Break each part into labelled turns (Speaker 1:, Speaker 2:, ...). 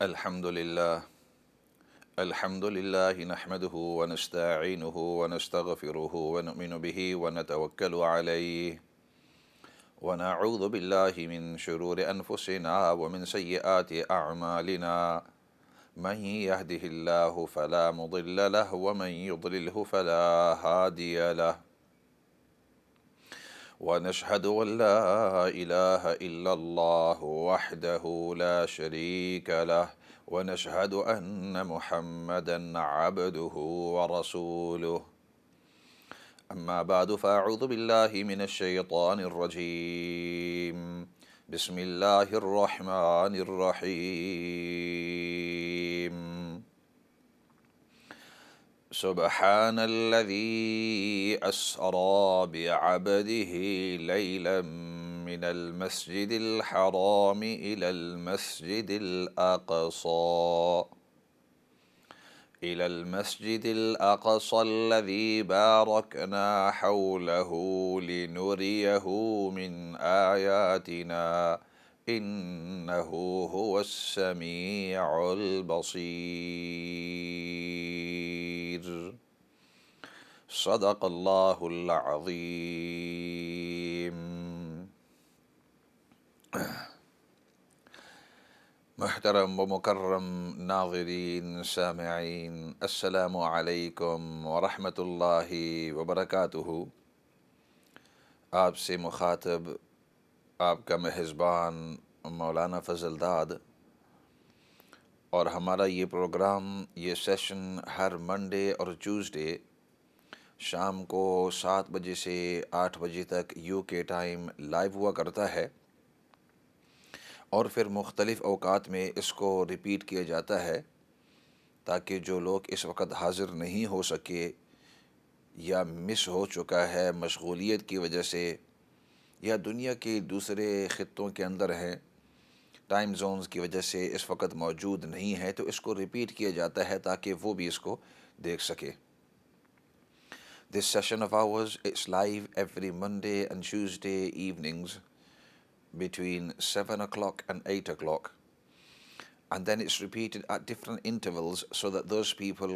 Speaker 1: अल्हम्दुलिल्लाह अल्हम्दुलिल्लाहि नहमदुहु व नस्तईनुहु व नस्तगफिरुहु व नुमिनु बिही व नतवक्कलु अलैहि व नऊज़ु बिल्लाहि मिन शुरूरि अनफुसिना व मिन सय्यिआति अअमालिना मन यहदिहिल्लाहु फला मुदिल्ल लहु व मन युद्लिलहु फला हादिय लहु व नशहदु अल्ला इलाहा इल्लल्लाहु वहदहु ला शरीक लहु व नशहदु अन्न मुहम्मदन अब्दुहु व रसूलुहु अम्मा बादु फ़अऊज़ु बिल्लाहि मिनश शैतानिर रजीम बिस्मिल्लाहिर रहमानिर रहीम सुब्हानल्लज़ी अस्रा बिअब्दिही लैलन मिनल मस्जिदिल हराम इलल मस्जिदिल अक़सा الذي باركنا حوله لنريه من آياتنا إنه هو السميع البصير صدق الله العظيم मुहतरम व मुकर्रम नाज़रीन सामिईन अस्सलामु अलैकुम व रहमतुल्लाहि व बरकातुहू। आपसे मुखातब आपका मेज़बान मौलाना फ़ज़लदाद, और हमारा ये प्रोग्राम, ये सेशन हर मंडे और ट्यूसडे शाम को 7 बजे से 8 बजे तक यूके टाइम लाइव हुआ करता है, और फिर मुख्तलिफ़ अवकात में इसको रिपीट किया जाता है ताकि जो लोग इस वक्त हाज़िर नहीं हो सके या मिस हो चुका है मशगूलियत की वजह से या दुनिया के दूसरे ख़ित्तों के अंदर हैं, टाइम जोन्स की वजह से इस वक्त मौजूद नहीं है, तो इसको रिपीट किया जाता है ताकि वो भी इसको देख सके। This session of hours it's live every Monday and Tuesday evenings between 7 o'clock and 8 o'clock, and then it's repeated at different intervals so that those people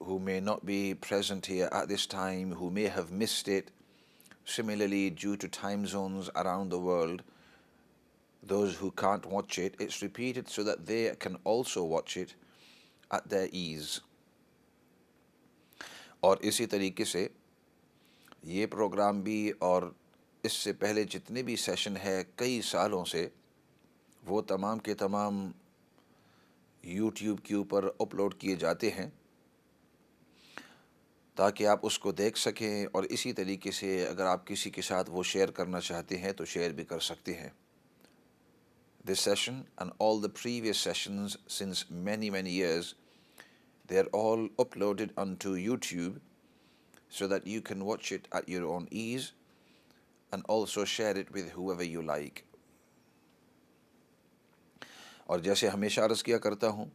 Speaker 1: who may not be present here at this time, who may have missed it, similarly due to time zones around the world, those who can't watch it, it's repeated so that they can also watch it at their ease. और इसी तरीके से ये programme भी और इससे पहले जितने भी सेशन है कई सालों से, वो तमाम के तमाम यूट्यूब के ऊपर अपलोड किए जाते हैं ताकि आप उसको देख सकें, और इसी तरीके से अगर आप किसी के साथ वो शेयर करना चाहते हैं तो शेयर भी कर सकते हैं। This session and all the previous sessions since many years, they are all uploaded onto YouTube so that you can watch it at your own ease and also share it with whoever you like. और जैसे हमेशा अर्ज़ किया करता हूँ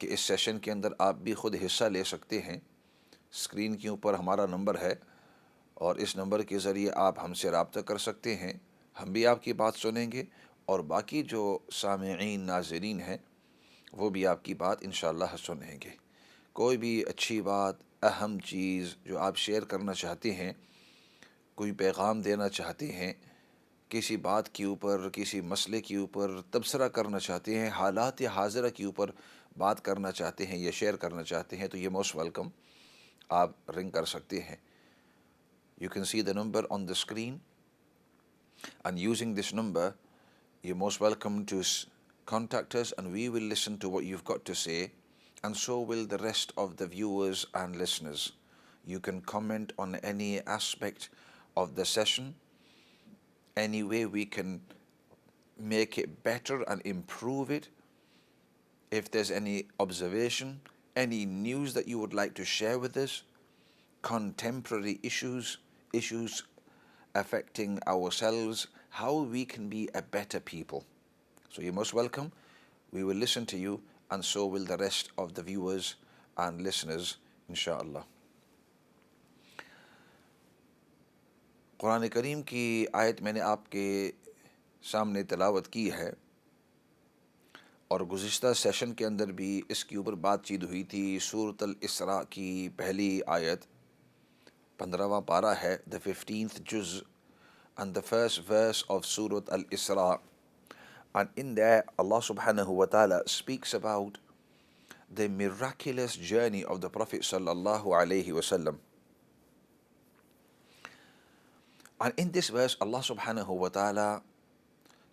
Speaker 1: कि इस session के अंदर आप भी ख़ुद हिस्सा ले सकते हैं। स्क्रीन के ऊपर हमारा नंबर है और इस नंबर के ज़रिए आप हमसे रब्ता कर सकते हैं, हम भी आपकी बात सुनेंगे और बाकी जो सामिईन नाज़रीन हैं वो भी आपकी बात इंशाअल्लाह सुनेंगे। कोई भी अच्छी बात, अहम चीज़ जो आप शेयर करना चाहते हैं, कोई पैगाम देना चाहते हैं, किसी बात के ऊपर, किसी मसले के ऊपर तबसरा करना चाहते हैं, हालात या हाज़िरा के ऊपर बात करना चाहते हैं या शेयर करना चाहते हैं, तो ये मोस्ट वेलकम, आप रिंग कर सकते हैं। You can see the number on the screen and using this number you're most welcome to contact us and we will listen to what you've got to say, and so will the rest of the viewers and listeners. You can comment on any aspect of the session, any way we can make it better and improve it. If there's any observation, any news that you would like to share with us, contemporary issues affecting ourselves, how we can be a better people. So you're most welcome. We will listen to you, and so will the rest of the viewers and listeners, inshallah. Quran करीम की आयत मैंने आपके सामने तिलावत की है, और गुज़िश्ता सेशन के अंदर भी इसके ऊपर बातचीत हुई थी। सूरत अल इसरा की पहली आयत 15वां पारा है, the 15th जुज़ and the first verse of Surah Al-Isra, and in there Allah subhanahu wa ta'ala speaks about the miraculous journey of the Prophet sallallahu alaihi wasallam. And in this verse Allah subhanahu wa ta'ala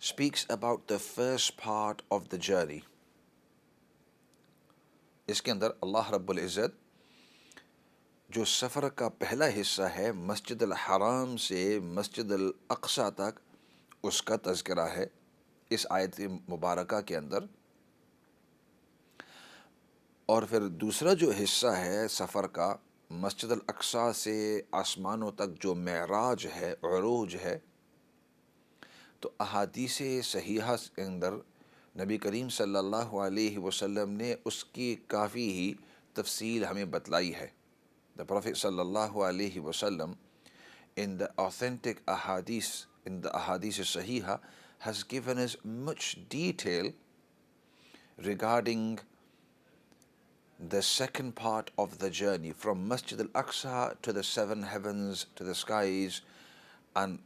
Speaker 1: speaks about the first part of the journey. इसके अंदर अल्लाह रब्बुल इज़्ज़त जो सफ़र का पहला हिस्सा है मस्जिद अल हराम से मस्जिद अल अक़सा तक, उसका तज़किरा है इस आयत मुबारका के अंदर। और फिर दूसरा जो हिस्सा है सफ़र का, मस्जिद अल अक़सा से आसमानों तक जो मेराज है, उरूज है, तो अहादीस सहीहा के अंदर नबी करीम सल्लल्लाहु अलैहि वसल्लम ने उसकी काफ़ी ही तफसील हमें बतलाई है। द प्रॉफिट सल्लल्लाहु अलैहि वसल्लम in the authentic ahadith, in the ahadith sahiha, has given us much detail regarding the second part of the journey from Masjid al-Aqsa to the seven heavens, to the skies, and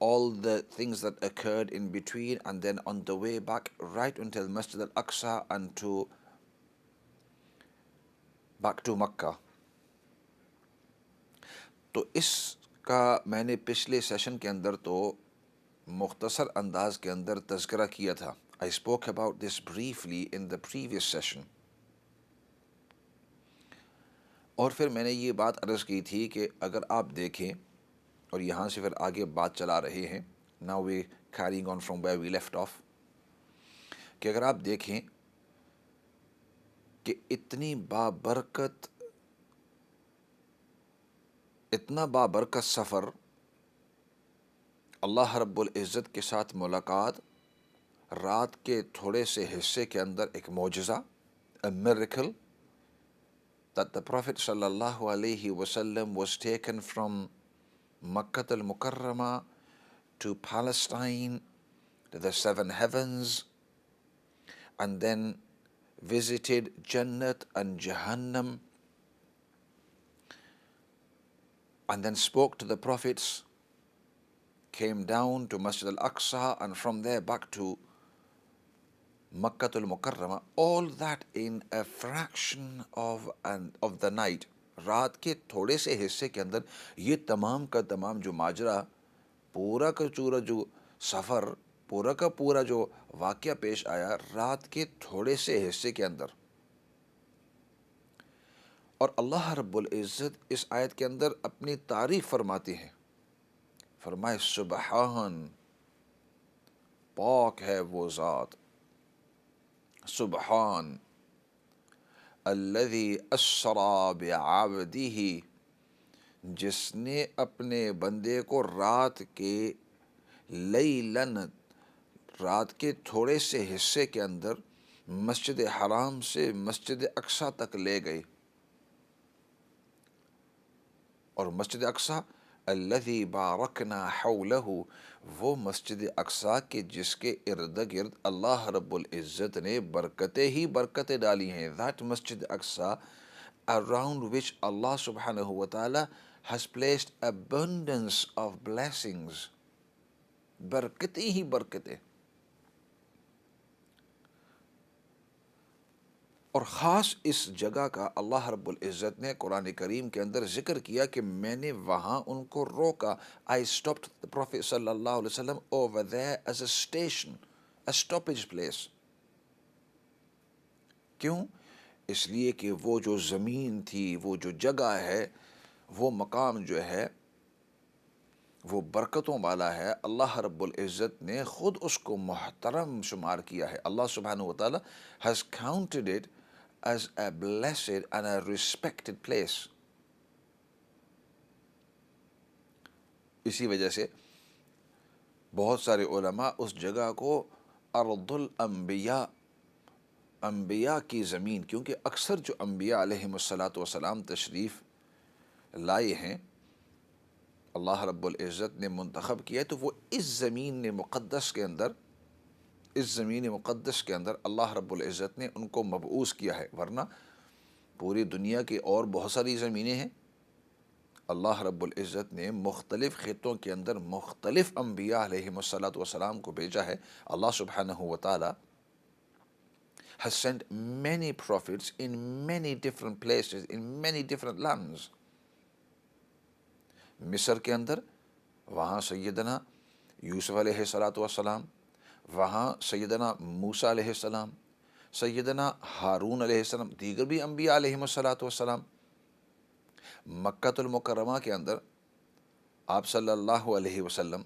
Speaker 1: all the things that occurred in between, and then on the way back right until Masjid al-Aqsa and back to Makkah. तो इसका मैंने पिछले session के अंदर तो मुख्तसर अंदाज के अंदर तज़किरा किया था। I spoke about this briefly in the previous session. और फिर मैंने ये बात अर्ज़ की थी कि अगर आप देखें, और यहाँ से फिर आगे बात चला रहे हैं, now we carrying on from where we left off, कि अगर आप देखें कि इतना बाबरकत सफ़र, अल्लाह रब्बुल इज़्ज़त के साथ मुलाकात, रात के थोड़े से हिस्से के अंदर एक मौजज़ा, a miracle, that the Prophet sallallahu alaihi wasallam was taken from Makkah al-Mukarramah to Palestine, to the seven heavens, and then visited Jannat and Jahannam, and then spoke to the prophets, came down to Masjid al-Aqsa, and from there back to Makkah al-Mukarramah, all that in a fraction of the night, रात के थोड़े से हिस्से के अंदर ये तमाम का तमाम जो माजरा, पूरा का पूरा जो सफ़र, पूरा का पूरा जो वाक़या पेश आया रात के थोड़े से हिस्से के अंदर। और अल्लाह रब्बुल इज़्ज़त इस आयत के अंदर अपनी तारीफ़ फरमाते हैं, फरमाए सुबहान, पाक है वो ज़ात, सुबहान अल्लज़ी अस्रा बिअब्दिही, जिसने अपने बंदे को रात के लैलन, रात के थोड़े से हिस्से के अंदर मस्जिद हराम से मस्जिद अक़सा तक ले गए। और मस्जिद अक़सा अल्लज़ी बारकना हौलहु, वो मस्जिद अक़सा के जिसके इर्द गिर्द अल्लाह रब्बुल इज़्ज़त ने बरकतें ही बरकतें डाली हैं। दैट मस्जिद अक़सा around which Allah subhanahu wa ta'ala has placed abundance of blessings, बरकतें ही बरकतें। और ख़ास इस जगह का अल्लाह रब्बुल इज़्ज़त ने कुरान करीम के अंदर ज़िक्र किया कि मैंने वहाँ उनको रोका। आई स्टॉप्ड द प्रॉफिट सल्लल्लाहु अलैहि वसल्लम over there as a station, a stoppage place. क्यों? इसलिए कि वो जो ज़मीन थी, वो जो जगह है, वो मकाम जो है वो बरकतों वाला है। अल्लाह रब्बुल इज़्ज़त ने ख़ुद उसको मुहतरम शुमार किया है। अल्लाह सुब्हानहु व तआला has counted it as a blessed and a respected place. इसी वजह से बहुत सारे उलमा उस जगह को अर्दुल अंबिया, अंबिया की ज़मीन, क्योंकि अक्सर जो अंबिया अलैहिमुस्सलातु वस्सलाम तशरीफ़ लाए हैं, अल्लाह रब्बुल इज़्ज़त ने मुंतखब किया, तो वो इस ज़मीन ने मुक़द्दस के अंदर इस ज़मीन मुक़द्दस के अंदर अल्लाह रब्बुल इज़्ज़त ने उनको मबऊस किया है, वरना पूरी दुनिया की और बहुत सारी ज़मीनें हैं। अल्लाह रब्बुल इज़्ज़त ने मुख्तलिफ़ ख़ित्तों के अंदर मुख्तलिफ़ अम्बिया अलैहिमुस्सलातु वस्सलाम को भेजा है। अल्लाह सुब्हानहु व तआला has sent many prophets in many different places, in many different lands. मिस्र के अंदर वहाँ सैयदना यूसुफ अलैहिस्सलातु वस्सलाम, वहाँ सैयदना मूसा अलैहिस्सलाम, सैयदना हारून अलैहिस्सलाम, दीगर भी अम्बिया अलैहिमुस्सलातु वस्सलाम। मक्कातुल मुकर्रमा के अंदर आप सल्लल्लाहु अलैहि वसल्लम,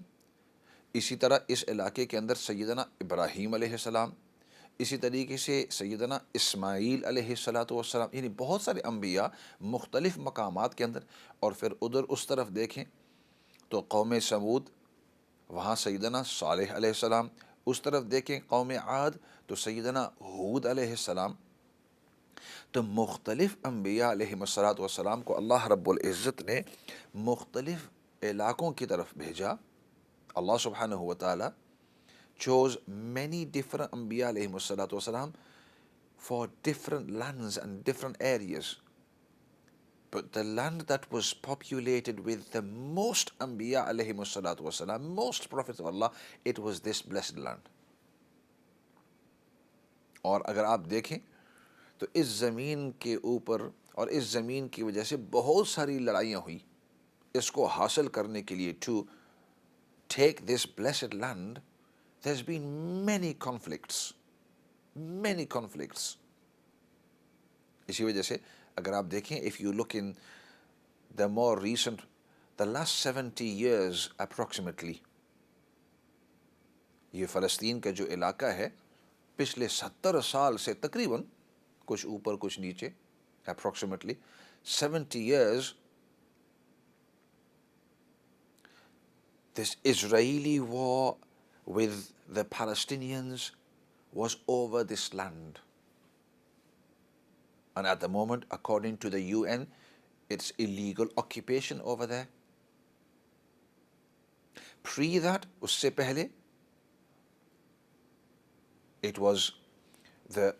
Speaker 1: इसी तरह इस इलाके के अंदर सैयदना इब्राहीम अलैहिस्सलाम, इसी तरीके से सैयदना इस्माईल अलैहिस्सलातु वस्सलाम, यानी बहुत सारे अम्बिया मुख्तलिफ़ मकामात के अंदर। और फिर उधर उस तरफ देखें तो कौम समूद, वहाँ सैयदना सालेह अलैहिस्सलाम, उस तरफ देखें कौम आद तो सैयदना हूद अलैहिस्सलाम। तो मुख्तलिफ़ अम्बिया अलैहिमुस्सलातु वस्सलाम को अल्लाह रब्बुल इज़्ज़त ने मुख्तलिफ़ इलाक़ों की तरफ भेजा। अल्लाह सुब्हानहु व तआला chose many different Anbiya alayhi salatu wasalam for different lands and different areas. But the land that was populated with the most Anbiya alayhi salatu wasalam, most prophets of Allah, it was this blessed land. और अगर आप देखें तो इस ज़मीन के ऊपर और इस ज़मीन की वजह से बहुत सारी लड़ाइयाँ हुई इसको हासिल करने के लिए। To take this blessed land there's been many conflicts, many conflicts. इसी वजह से अगर आप देखें, if you look in the more recent, the last 70 years approximately, ये फ़लस्तीन का जो इलाका है पिछले 70 साल से तकरीबन, कुछ ऊपर कुछ नीचे, approximately 70 years, this Israeli war with the Palestinians was over this land. And at the moment, according to the UN, it's illegal occupation over there. Pre that, usse pehle, it was the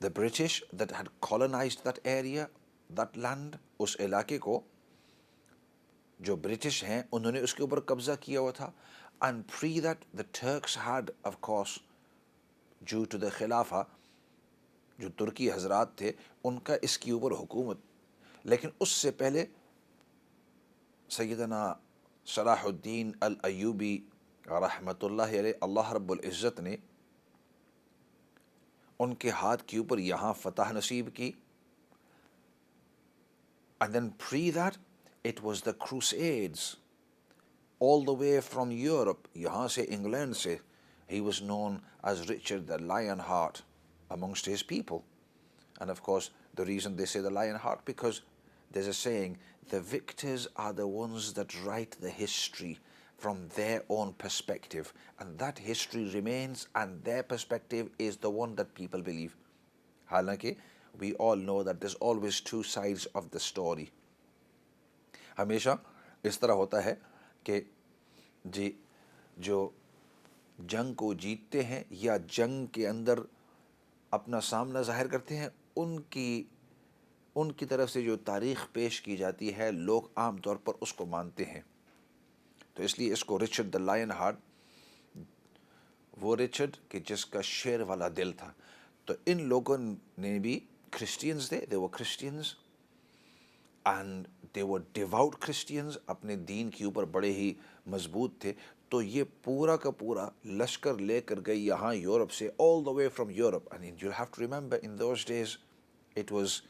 Speaker 1: British that had colonized that area, that land, उस इलाके को जो British हैं उन्होंने उसके ऊपर कब्जा किया हुआ था। And pre that, the Turks had, of course, due to the खिलाफा, जो तुर्की हजरात थे उनका इसके ऊपर हुकूमत। लेकिन उससे पहले सैयदना सलाहुद्दीन अल अयूबी रहमतुल्लाहि अलैह, अल्लाह रब्बुल इज़्ज़त ने उनके हाथ के ऊपर यहाँ फतह नसीब की। And then pre that, it was the Crusades, all the way from Europe, यहाँ से इंग्लैंड से। He was known as Richard the Lionheart amongst his people. And of course, the reason they say the Lionheart, because there's a saying, the victors are the ones that write the history from their own perspective, and that history remains, and their perspective is the one that people believe. हालांकि we all know that there's always two sides of the story. हमेशा इस तरह होता है कि जी जो जंग को जीतते हैं या जंग के अंदर अपना सामना ज़ाहिर करते हैं, उनकी तरफ से जो तारीख़ पेश की जाती है लोग आम तौर पर उसको मानते हैं। तो इसलिए इसको रिचर्ड द लायन हार्ट, वो रिचर्ड कि जिसका शेर वाला दिल था। तो इन लोगों ने भी, क्रिश्चियंस थे, they were Christians and they were devout Christians, अपने दीन के ऊपर बड़े ही मजबूत थे। तो ये पूरा का पूरा लश्कर लेकर गए यहाँ यूरोप से, all the way from Europe. And you have to remember in those days it was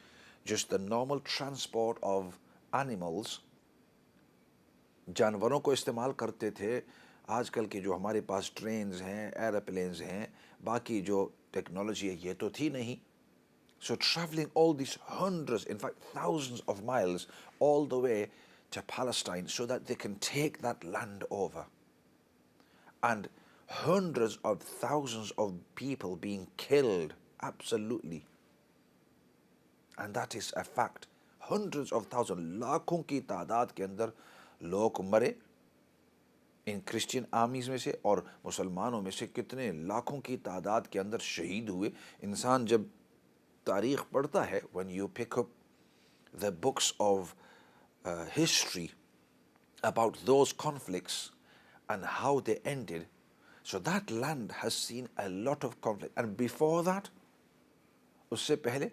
Speaker 1: just the normal transport of animals, जानवरों को इस्तेमाल करते थे। आजकल के जो हमारे पास ट्रेन्स हैं, एरोप्लेन्स हैं, बाकी जो टेक्नोलॉजी है ये तो थी नहीं। So traveling all these hundreds, in fact thousands of miles all the way to Palestine so that they can take that land over. And hundreds of thousands of people being killed, absolutely. And that is a fact. Hundreds of thousands, लाखों की तादाद के अंदर लोग मरे इन Christian armies में से और मुसलमानों में से कितने लाखों की तादाद के अंदर शहीद हुए। इंसान जब तारीख़ पढ़ता है, when you pick up the books of history about those conflicts and how they ended, so that land has seen a lot of conflict. And before that, उससे पहले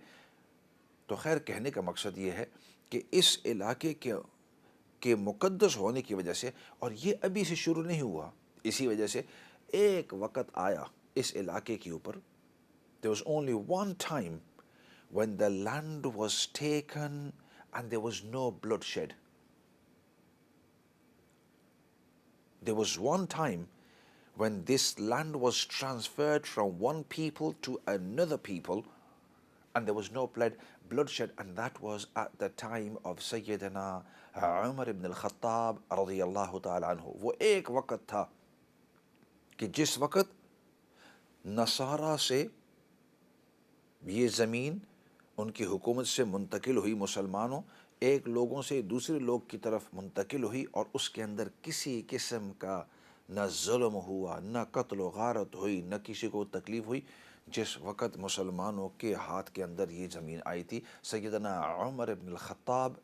Speaker 1: तो खैर कहने का मकसद ये है कि इस इलाके के मुक़द्दस होने की वजह से, और ये अभी से शुरू नहीं हुआ, इसी वजह से एक वक़्त आया इस इलाके के ऊपर, there was only one time when the land was taken and there was no bloodshed. There was one time when this land was transferred from one people to another people and there was no bloodshed, and that was at the time of Sayyidina Umar ibn al-Khattab radiyallahu ta'ala anhu. वो एक वक़्त था कि जिस वक़्त नसारा से ये ज़मीन उनकी हुकूमत से मुंतकिल हुई, मुसलमानों एक लोगों से दूसरे लोग की तरफ मुंतकिल हुई, और उसके अंदर किसी किस्म का न जुल्म हुआ, न कत्ल व गारत हुई, न किसी को तकलीफ़ हुई। जिस वक़्त मुसलमानों के हाथ के अंदर ये ज़मीन आई थी सैयदना उमर इब्न अल-खत्ताब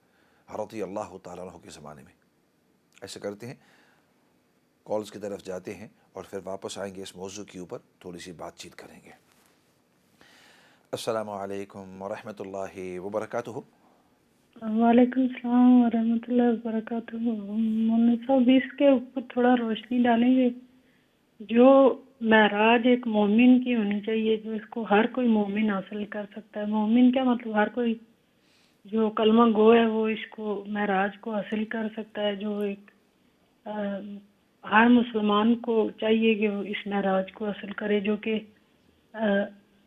Speaker 1: रज़ियल्लाहु ताला अन्हु के ज़माने में। ऐसे करते हैं, कॉल्स की तरफ जाते हैं और फिर वापस आएंगे, इस मौजू के ऊपर थोड़ी सी बातचीत करेंगे। अस्सलामु अलैकुम व रहमतुल्लाहि व बरकातुहू।
Speaker 2: वालेकुम सलाम वरहमतुल्लाहि वबरकातुहू। मौलाना साहब इसके ऊपर थोड़ा रोशनी डालेंगे। जो महराज एक मोमिन की होनी चाहिए, जो इसको हर कोई मोमिन हासिल कर सकता है। मोमिन क्या मतलब, हर कोई जो कलमा गो है वो इसको महराज को हासिल कर सकता है। जो एक हर मुसलमान को चाहिए कि वो इस महराज को हासिल करे, जो कि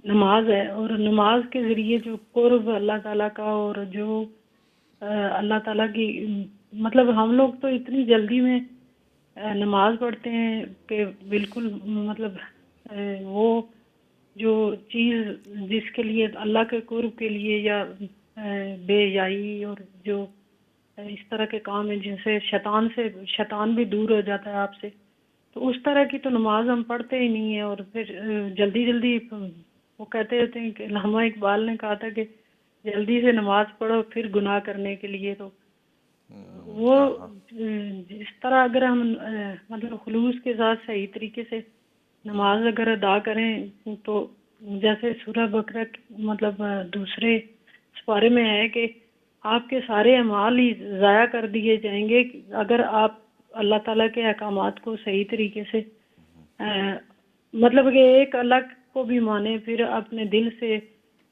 Speaker 2: नमाज है। और नमाज के ज़रिए जो कुर्ब अल्लाह ताला का, और जो अल्लाह ताला की, मतलब हम लोग तो इतनी जल्दी में नमाज पढ़ते हैं कि बिल्कुल मतलब वो जो चीज़ जिसके लिए अल्लाह के कुर्ब के लिए, या बेहयाई और जो इस तरह के काम है जिनसे शैतान भी दूर हो जाता है आपसे, तो उस तरह की तो नमाज हम पढ़ते ही नहीं है। और फिर जल्दी जल्दी वो कहते रहते हैं कि अल्लामा इकबाल ने कहा था कि जल्दी से नमाज पढ़ो फिर गुनाह करने के लिए। तो वो इस तरह अगर हम मतलब खुलूस के साथ सही तरीके से नमाज अगर अदा करें, तो जैसे सूरह बकरा मतलब दूसरे सुपारे में है कि आपके सारे अमाल ही ज़ाया कर दिए जाएंगे अगर आप अल्लाह ताला के अहकामात को सही तरीके से मतलब कि एक अल्लाह को भी माने, फिर अपने दिल से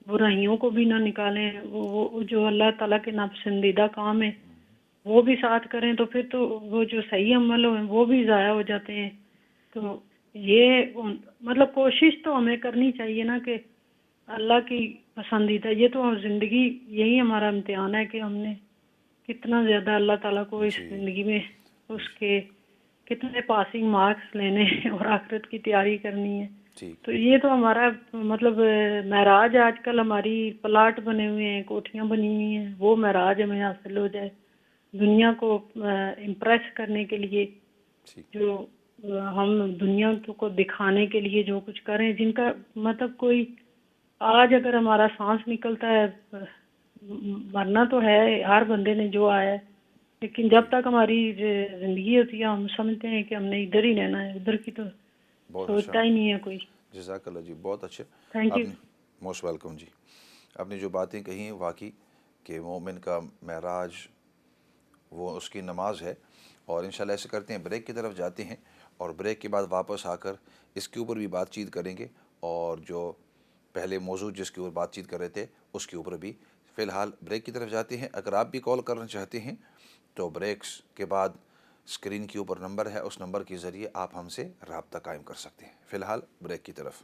Speaker 2: बुराइयों को भी ना निकालें। वो जो अल्लाह ताला के नापसंदीदा काम है वो भी साथ करें, तो फिर तो वो जो सही अमल हो वो भी ज़ाया हो जाते हैं। तो ये मतलब कोशिश तो हमें करनी चाहिए ना कि अल्लाह की पसंदीदा, ये तो ज़िंदगी, यही हमारा इम्तिहान है कि हमने कितना ज़्यादा अल्लाह ताला को इस ज़िंदगी में उसके कितने पासिंग मार्क्स लेने और आखिरत की तैयारी करनी है। तो ये तो हमारा मतलब महराज, आजकल हमारी प्लाट बने हुए हैं, कोठियाँ बनी हुई हैं, वो महराज हमें हासिल हो जाए दुनिया को इम्प्रेस करने के लिए। जो हम दुनिया को दिखाने के लिए जो कुछ करें, जिनका मतलब कोई आज अगर हमारा सांस निकलता है, मरना तो है हर बंदे ने जो आया है, लेकिन जब तक हमारी जिंदगी होती है हम समझते हैं कि हमने इधर ही रहना है, उधर की तो सोचता ही नहीं है कोई।
Speaker 1: जज़ाकल्लाह जी, बहुत अच्छे,
Speaker 2: थैंक यू,
Speaker 1: मोस्ट वेलकम जी। आपने जो बातें कही हैं वाकई कि मोमिन का महराज वो उसकी नमाज है। और इंशाल्लाह ऐसे करते हैं, ब्रेक की तरफ जाते हैं और ब्रेक के बाद वापस आकर इसके ऊपर भी बातचीत करेंगे, और जो पहले मौजू जिसके ऊपर बातचीत कर रहे थे उसके ऊपर भी। फ़िलहाल ब्रेक की तरफ जाते हैं। अगर आप भी कॉल करना चाहते हैं तो ब्रेक्स के बाद स्क्रीन के ऊपर नंबर है, उस नंबर के ज़रिए आप हमसे रब्ता कायम कर सकते हैं। फ़िलहाल ब्रेक की तरफ।